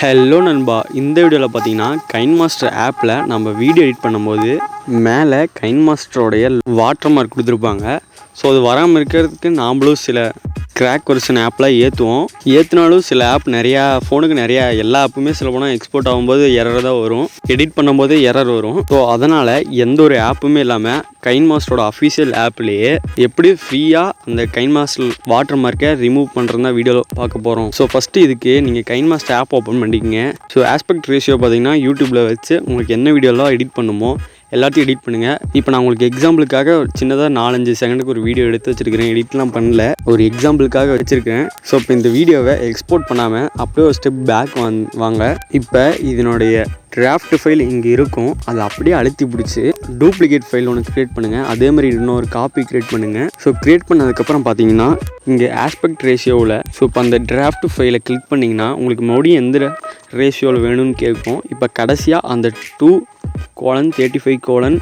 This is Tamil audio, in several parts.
ஹலோ நண்பா, இந்த வீடியோவில் பார்த்தீங்கன்னா கைன் மாஸ்டர் ஆப்பில் நம்ம வீடியோ எடிட் பண்ணும்போது மேலே கைன் மாஸ்டரோடைய வாட்டர் மார்க் கொடுத்துருப்பாங்க. ஸோ அது வராமல் இருக்கிறதுக்கு நாம்ளும் சில கிராக் வெர்ஷன் ஆப்லாம் ஏற்றினாலும் சில ஆப் நிறையா ஃபோனுக்கு எல்லா ஆப்புமே சில போனால் எக்ஸ்போர்ட் ஆகும்போது எரர் தான் வரும், எடிட் பண்ணும்போது எரர் வரும். ஸோ அதனால் எந்த ஒரு ஆப்புமே இல்லாமல் கைன் மாஸ்டரோட அஃபிஷியல் ஆப்லேயே எப்படி ஃப்ரீயாக அந்த கைன் மாஸ்டர் வாட்டர் மார்க்கை ரிமூவ் பண்ணுறதா வீடியோவில் பார்க்க போகிறோம். ஸோ ஃபஸ்ட்டு இதுக்கு நீங்கள் கைன் மாஸ்டர் ஆப் ஓப்பன் பண்ணிக்கிங்க. ஸோ ஆஸ்பெக்ட் ரேஷியோ பார்த்தீங்கன்னா யூடியூப்பில் வச்சு உங்களுக்கு என்ன வீடியோலாம் எடிட் பண்ணுமோ எல்லாத்தையும் எடிட் பண்ணுங்கள். இப்போ நான் உங்களுக்கு எக்ஸாம்பிளுக்காக சின்னதாக 4-5 செகண்டுக்கு ஒரு வீடியோ எடுத்து வச்சுருக்கிறேன். எடிட்லாம் பண்ணல, ஒரு எக்ஸாம்பிளுக்காக வச்சுருக்கேன். ஸோ இப்போ இந்த வீடியோவை எக்ஸ்போர்ட் பண்ணாமல் அப்படியே ஒரு ஸ்டெப் பேக் வாங்க. இப்போ இதனுடைய டிராஃப்ட் ஃபைல் இங்கே இருக்கும், அதை அப்படியே அழுத்தி பிடிச்சி டூப்ளிகேட் ஃபைல் ஒன்று க்ரியேட் பண்ணுங்கள். அதே மாதிரி இன்னொரு காப்பி க்ரியேட் பண்ணுங்கள். ஸோ க்ரியேட் பண்ணதுக்கப்புறம் பார்த்தீங்கன்னா இங்கே ஆஸ்பெக்ட் ரேஷியோவில் இப்போ அந்த டிராஃப்ட் ஃபைலை கிளிக் பண்ணிங்கன்னா உங்களுக்கு மறுபடியும் எந்த ரேஷியோவில் வேணும்னு கேட்கும். இப்போ கடைசியாக அந்த 2:35:1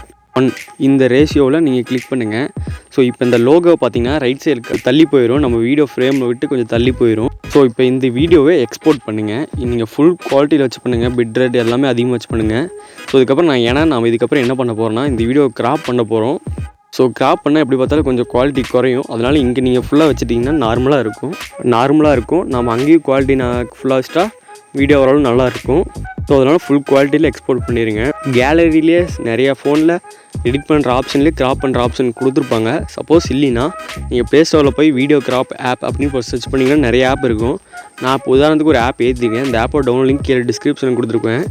இந்த ரேஷியோவில் நீங்கள் கிளிக் பண்ணுங்கள். ஸோ இப்போ இந்த லோகோ பார்த்தீங்கன்னா ரைட் சைடு தள்ளி போயிடும், நம்ம வீடியோ ஃப்ரேமில் விட்டு கொஞ்சம் தள்ளி போயிடும். ஸோ இப்போ இந்த வீடியோவை எக்ஸ்போர்ட் பண்ணுங்கள். நீங்கள் ஃபுல் குவாலிட்டியில் வச்சு பண்ணுங்கள், பிட் ரேட் எல்லாமே அதிகமாக வச்சு பண்ணுங்கள். ஸோ இதுக்கப்புறம் நம்ம இதுக்கப்புறம் என்ன பண்ண போகிறோம்னா இந்த வீடியோ கிராப் பண்ண போகிறோம். ஸோ கிராப் பண்ணால் எப்படி பார்த்தாலும் கொஞ்சம் குவாலிட்டி குறையும். அதனால் இங்கே நீங்கள் ஃபுல்லாக வச்சுட்டிங்கன்னா நார்மலாக இருக்கும். நம்ம அங்கேயும் குவாலிட்டி ஃபுல்லாக வச்சுட்டா வீடியோ ஓரளவு நல்லாயிருக்கும். ஸோ அதனால் ஃபுல் குவாலிட்டியில் எக்ஸ்போர்ட் பண்ணிடுங்க. கேலரியிலே நிறையா ஃபோனில் எடிட் பண்ணுற ஆப்ஷன்லேயே கிராப் பண்ணுற ஆப்ஷன் கொடுத்துருப்பாங்க. சப்போஸ் இல்லைன்னா நீங்கள் ப்ளே ஸ்டோரில் போய் வீடியோ கிராப் ஆப் அப்படின்னு சர்ச் பண்ணிங்கன்னா நிறைய ஆப் இருக்கும். நான் இப்போ உதாரணத்துக்கு ஒரு ஆப் ஏற்றிருக்கேன். இந்த ஆப்போட டவுன்லோட் லிங்க் கீழே டிஸ்கிரிப்ஷனில் கொடுத்துருப்பேன்.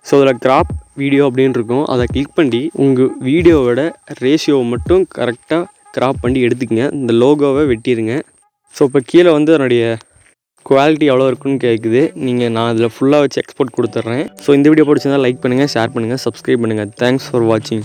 ஸோ அதில் கிராப் வீடியோ அப்படின்னு இருக்கும், அதை கிளிக் பண்ணி உங்கள் வீடியோவோட ரேஷியோவை மட்டும் கரெக்டாக கிராப் பண்ணி எடுத்துக்கங்க. இந்த லோகோவை வெட்டிடுங்க. ஸோ இப்போ கீழே அதனுடைய குவாலிட்டி எவ்வளோ இருக்குன்னு கேட்குது. நான் அதில் ஃபுல்லாக வச்சு எக்ஸ்போர்ட் கொடுத்துட்றேன். ஸோ இந்த வீடியோ பிடிச்சிருந்தா லைக் பண்ணுங்கள், ஷேர் பண்ணுங்கள், சப்ஸ்கிரைப் பண்ணுங்கள். தேங்க்ஸ் ஃபார் வாட்சிங்.